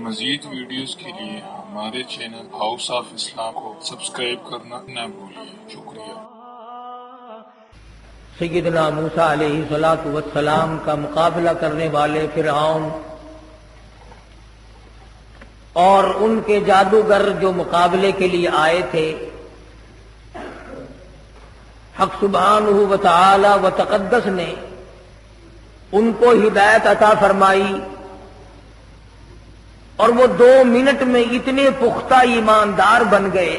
مزید ویڈیوز کے لیے ہمارے چینل ہاؤس آف اسلام کو سبسکرائب کرنا نہ بھولیے۔ شکریہ۔ سیدنا موسیٰ علیہ السلام کا مقابلہ کرنے والے فرعون اور ان کے جادوگر جو مقابلے کے لیے آئے تھے، حق سبحانہ و تعالی و تقدس نے ان کو ہدایت عطا فرمائی، اور وہ 2 منٹ میں اتنے پختہ ایماندار بن گئے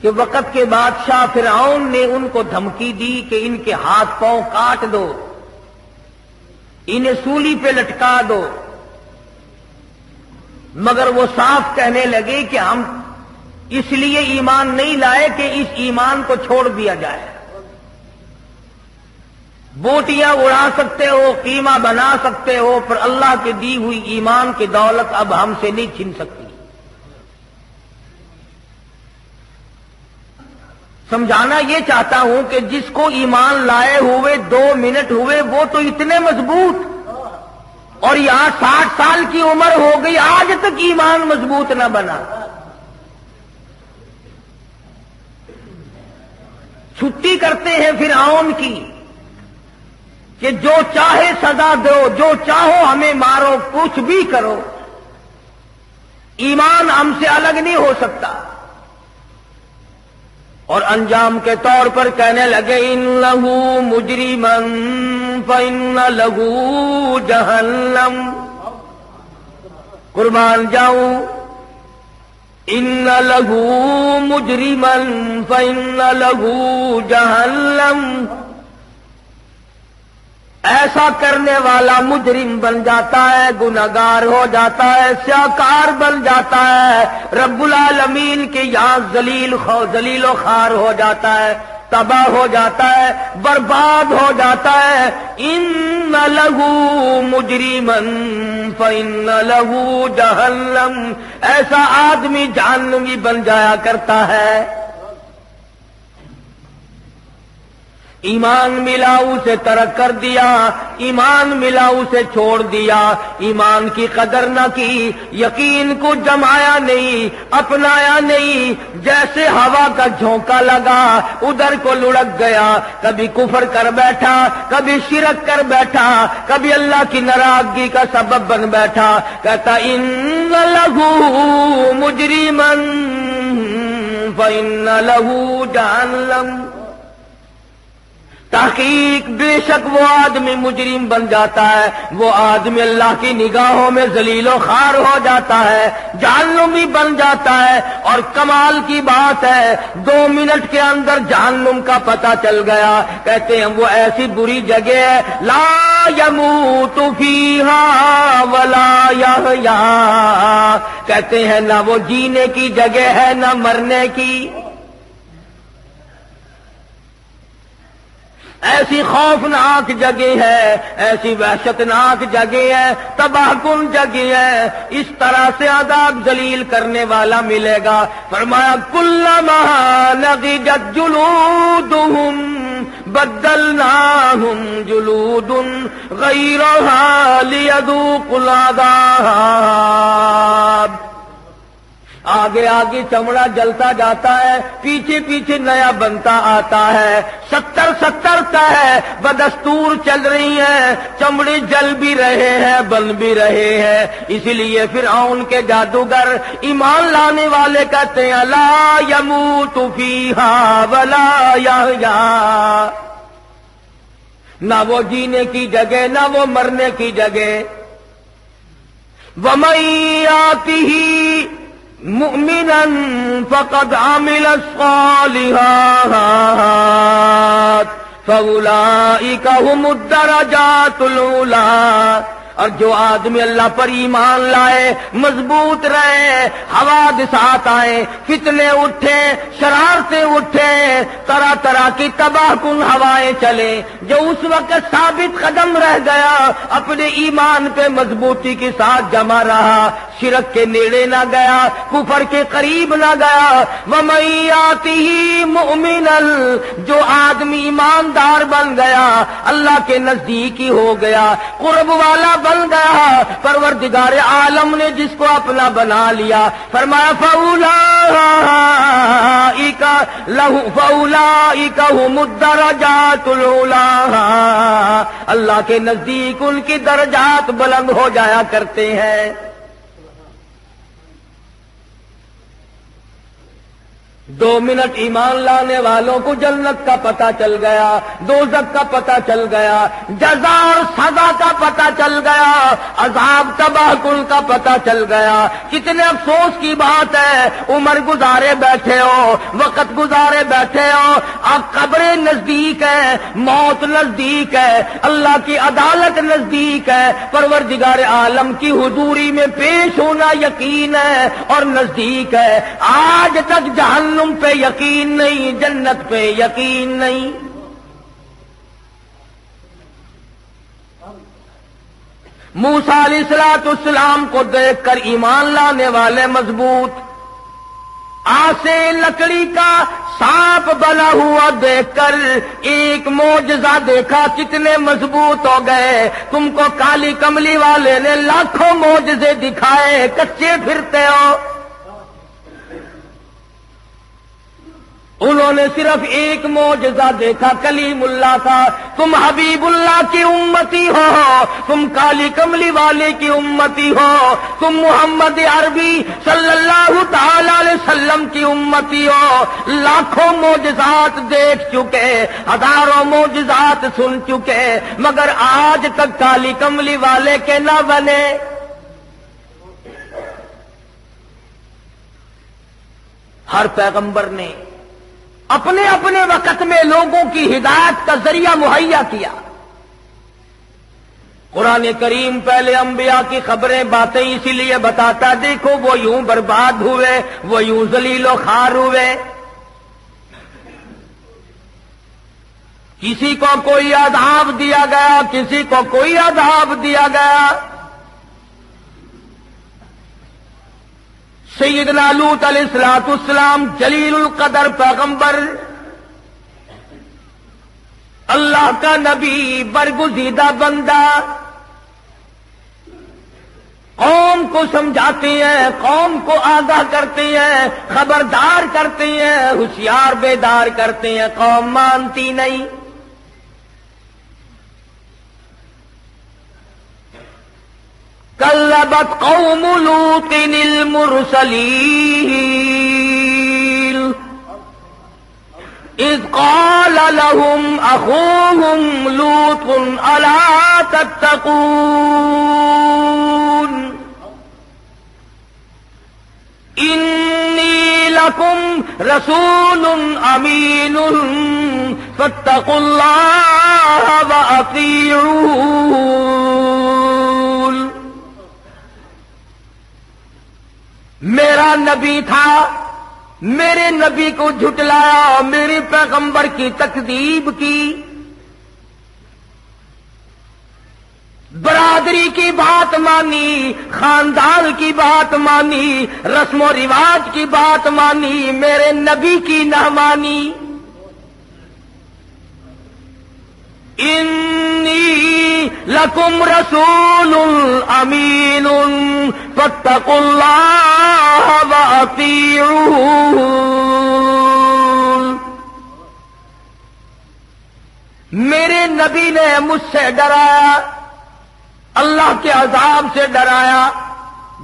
کہ وقت کے بادشاہ فرعون نے ان کو دھمکی دی کہ ان کے ہاتھ پاؤں کاٹ دو، انہیں سولی پہ لٹکا دو، مگر وہ صاف کہنے لگے کہ ہم اس لیے ایمان نہیں لائے کہ اس ایمان کو چھوڑ دیا جائے۔ بوٹیاں اڑا سکتے ہو، قیمہ بنا سکتے ہو، پر اللہ کی دی ہوئی ایمان کی دولت اب ہم سے نہیں چھن سکتی۔ سمجھانا یہ چاہتا ہوں کہ جس کو ایمان لائے ہوئے 2 منٹ ہوئے وہ تو اتنے مضبوط، اور یہاں 60 سال کی عمر ہو گئی آج تک ایمان مضبوط نہ بنا۔ چھٹی کرتے ہیں فرعون کی کہ جو چاہے سزا دو، جو چاہو ہمیں مارو، کچھ بھی کرو، ایمان ہم سے الگ نہیں ہو سکتا۔ اور انجام کے طور پر کہنے لگے انہ مجرمن فإن له جہنم، قربان جاؤں، ان له مجرمن فإن له جہنم، ایسا کرنے والا مجرم بن جاتا ہے، گناہگار ہو جاتا ہے، سیاکار بن جاتا ہے، رب العالمین کے یہاں ذلیل و خوار ہو جاتا ہے، تباہ ہو جاتا ہے، برباد ہو جاتا ہے۔ ان لہو مجرمن فإن لہو جہنم، ایسا آدمی جہنمی بن جایا کرتا ہے۔ ایمان ملا اسے ترک کر دیا، ایمان ملا اسے چھوڑ دیا، ایمان کی قدر نہ کی، یقین کو جمایا نہیں، اپنایا نہیں، جیسے ہوا کا جھونکا لگا ادھر کو لڑک گیا، کبھی کفر کر بیٹھا، کبھی شرک کر بیٹھا، کبھی اللہ کی ناراضگی کا سبب بن بیٹھا۔ کہتا ان لہو مجرمن فإن لہو جہنم، تحقیق بے شک وہ آدمی مجرم بن جاتا ہے، وہ آدمی اللہ کی نگاہوں میں ذلیل و خوار ہو جاتا ہے، جہنمی بن جاتا ہے۔ اور کمال کی بات ہے 2 منٹ کے اندر جہنم کا پتہ چل گیا۔ کہتے ہیں وہ ایسی بری جگہ ہے لا یموت فیہا ولا یحیا، کہتے ہیں نہ وہ جینے کی جگہ ہے نہ مرنے کی، ایسی خوفناک جگہ ہے، ایسی وحشتناک جگہ ہے، تباہ کن جگہ ہے، اس طرح سے عذاب ذلیل کرنے والا ملے گا۔ فرمایا کلما نضجت جلودہم بدلناہم جلود غیرہا لیذوقوا العذاب، آگے آگے چمڑا جلتا جاتا ہے، پیچھے پیچھے نیا بنتا آتا ہے، 70 کا ہے، بدستور چل رہی ہے، چمڑے جل بھی رہے ہیں، بن بھی رہے ہیں۔ اسی لیے فرعون کے جادوگر ایمان لانے والے کہتے ہیں لا یموت فیہا ولا یحیا، نہ وہ جینے کی جگہ نہ وہ مرنے کی جگہ۔ وَمَن یَأْتِهِ مؤمنا فقد عمل الصالحات فاولئک هم الدرجات العلی، اور جو آدمی اللہ پر ایمان لائے، مضبوط رہے، حوادثات آئے، فتنے اٹھے، شرارتیں اٹھے، طرح طرح کی تباہ کن ہوائیں چلیں، جو اس وقت ثابت قدم رہ گیا، اپنے ایمان پہ مضبوطی کے ساتھ جمع رہا، شرک کے نیڑے نہ گیا، کفر کے قریب نہ گیا۔ وَمَن يَأْتِهِ مُؤْمِنًا، جو آدمی ایماندار بن گیا، اللہ کے نزدیک ہی ہو گیا، قرب والا بن گیا، پروردگار عالم نے جس کو اپنا بنا لیا، فرمایا فَأُولَٰئِكَ هُمُ الدَّرَجَاتُ الْعُلَىٰ، اللہ کے نزدیک ان کی درجات بلند ہو جایا کرتے ہیں۔ دو منٹ ایمان لانے والوں کو جنت کا پتہ چل گیا، دوزخ کا پتہ چل گیا، جزا اور سزا کا پتہ چل گیا، عذاب تباہ کن کا پتہ چل گیا۔ کتنے افسوس کی بات ہے، عمر گزارے بیٹھے ہو، وقت گزارے بیٹھے ہو، اب قبریں نزدیک ہے، موت نزدیک ہے، اللہ کی عدالت نزدیک ہے، پروردگار عالم کی حضوری میں پیش ہونا یقین ہے اور نزدیک ہے۔ آج تک جہنم پہ یقین نہیں، جنت پہ یقین نہیں۔ موسیٰ علیہ السلام کو دیکھ کر ایمان لانے والے مضبوط، آسے لکڑی کا سانپ بنا ہوا دیکھ کر ایک معجزہ دیکھا، کتنے مضبوط ہو گئے۔ تم کو کالی کملی والے نے لاکھوں معجزے دکھائے، کچے پھرتے ہو۔ انہوں نے صرف ایک معجزہ دیکھا، کلیم اللہ کا۔ تم حبیب اللہ کی امتی ہو، تم کالی کملی والے کی امتی ہو، تم محمد عربی صلی اللہ تعالی علیہ وسلم کی امتی ہو۔ لاکھوں معجزات دیکھ چکے، ہزاروں معجزات سن چکے، مگر آج تک کالی کملی والے کے نہ بنے۔ ہر پیغمبر نے اپنے اپنے وقت میں لوگوں کی ہدایت کا ذریعہ مہیا کیا۔ قرآن کریم پہلے انبیاء کی خبریں باتیں اسی لیے بتاتا، دیکھو وہ یوں برباد ہوئے، وہ یوں ذلیل و خوار ہوئے۔ کسی کو کوئی عذاب دیا گیا، کسی کو کوئی عذاب دیا گیا۔ سیدنا لوط علیہ السلام جلیل القدر پیغمبر، اللہ کا نبی، برگزیدہ بندہ، قوم کو سمجھاتے ہیں، قوم کو آگاہ کرتے ہیں، خبردار کرتے ہیں، ہوشیار بیدار کرتے ہیں، قوم مانتی نہیں۔ کذبت قوم لوط المرسلین اذ قال لهم اخوهم لوط الا تتقون انی لکم رسول امین فاتقوا اللہ واطیعون۔ میرا نبی تھا، میرے نبی کو جھٹلایا، میرے پیغمبر کی تکذیب کی، برادری کی بات مانی، خاندان کی بات مانی، رسم و رواج کی بات مانی، میرے نبی کی نہ مانی۔ انی لکم رسول امین فاتقوا اللہ واطیعون۔ میرے نبی نے مجھ سے ڈرایا، اللہ کے عذاب سے ڈرایا،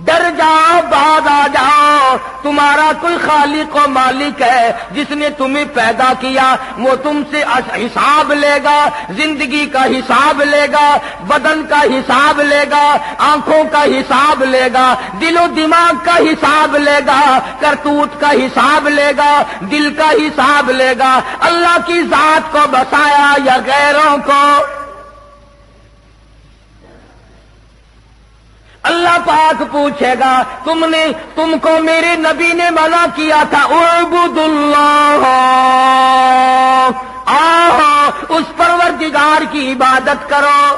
ڈر جاؤ، بعد آ جاؤ، تمہارا کوئی خالق و مالک ہے جس نے تمہیں پیدا کیا، وہ تم سے حساب لے گا، زندگی کا حساب لے گا، بدن کا حساب لے گا، آنکھوں کا حساب لے گا، دل و دماغ کا حساب لے گا، کرتوت کا حساب لے گا، دل کا حساب لے گا۔ اللہ کی ذات کو بسایا یا غیروں کو؟ اللہ پاک پوچھے گا، تم کو میرے نبی نے منع کیا تھا، اعبدوا اللہ اس پروردگار کی عبادت کرو،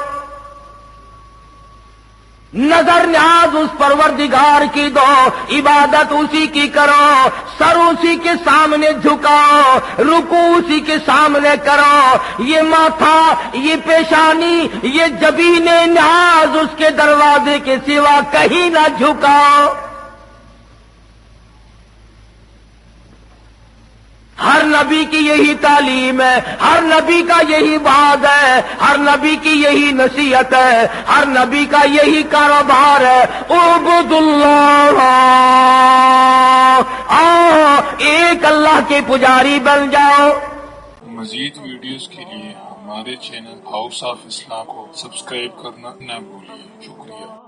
نظر نیاز اس پروردگار کی دو، عبادت اسی کی کرو، سر اسی کے سامنے جھکاؤ، رکوع اسی کے سامنے کرو، یہ ماتھا، یہ پیشانی، یہ جبین نیاز اس کے دروازے کے سوا کہیں نہ جھکاؤ۔ ہر نبی کی یہی تعلیم ہے، ہر نبی کا یہی وعد ہے، ہر نبی کی یہی نصیحت ہے، ہر نبی کا یہی کاروبار ہے، اعبد اللہ، آؤ ایک اللہ کے پجاری بن جاؤ۔ مزید ویڈیوز کے لیے ہمارے چینل ہاؤس آف اسلام کو سبسکرائب کرنا نہ بھولیے۔ شکریہ۔